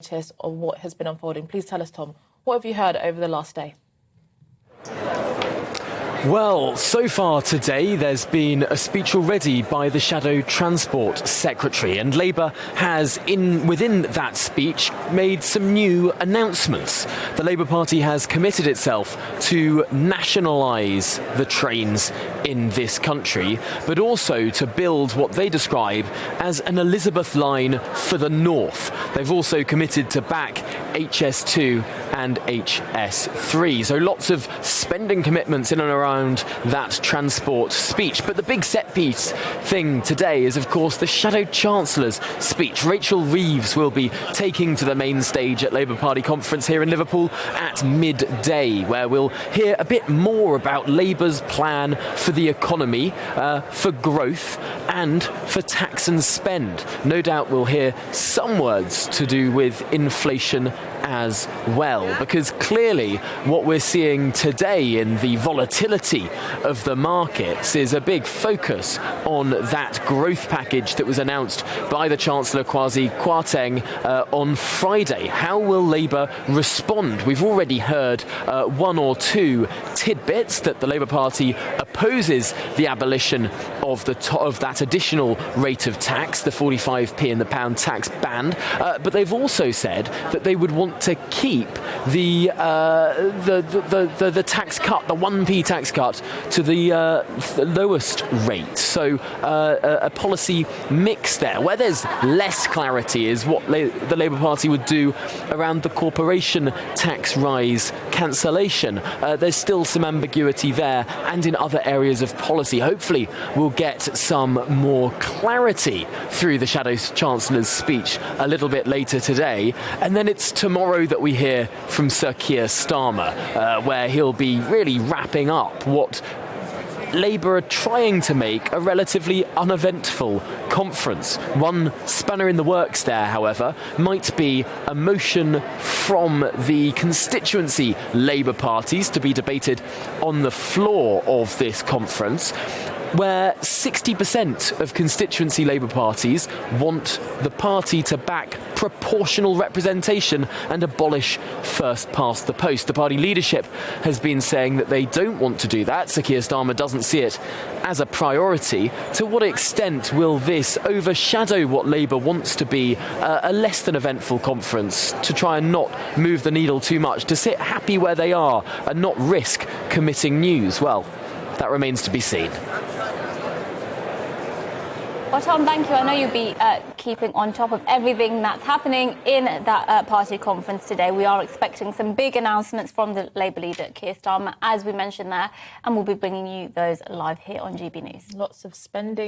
Of what has been unfolding. Please tell us, Tom, what have you heard over the last day? Well, so far today there's been a speech already by the Shadow Transport Secretary, and Labour has, within that speech, made some new announcements. The Labour Party has committed itself to nationalise the trains in this country, but also to build what they describe as an Elizabeth line for the north. They've also committed to back HS2 and HS3. So lots of spending commitments in and around that transport speech. But the big set piece thing today is, of course, the Shadow Chancellor's speech. Rachel Reeves will be taking to the main stage at Labour Party conference here in Liverpool at midday, where we'll hear a bit more about Labour's plan for the economy, for growth and for tax and spend. No doubt we'll hear some words to do with inflation as well, because clearly what we're seeing today in the volatility of the markets is a big focus on that growth package that was announced by the Chancellor Kwasi Kwarteng on Friday. How will Labour respond? We've already heard one or two tidbits that the Labour Party opposes the abolition of that additional rate of tax, the 45p in the pound tax band, but they've also said that they would want to keep the tax cut, the 1p tax cut, to the lowest rate. So a policy mix there. Where there's less clarity is what the Labour Party would do around the corporation tax rise cancellation. There's still some ambiguity there, and in other areas of policy. Hopefully we'll get some more clarity through the Shadow Chancellor's speech a little bit later today. And then it's tomorrow that we hear from Sir Keir Starmer, where he'll be really wrapping up what Labour are trying to make a relatively uneventful conference. One spanner in the works there, however, might be a motion from the constituency Labour parties to be debated on the floor of this conference, where 60% of constituency Labour parties want the party to back proportional representation and abolish first past the post. The party leadership has been saying that they don't want to do that. Sir Keir Starmer doesn't see it as a priority. To what extent will this overshadow what Labour wants to be a less than eventful conference, to try and not move the needle too much, to sit happy where they are and not risk committing news? Well, that remains to be seen. Well, Tom, thank you. I know you'll be keeping on top of everything that's happening in that party conference today. We are expecting some big announcements from the Labour leader, Keir Starmer, as we mentioned there, and we'll be bringing you those live here on GB News. Lots of spending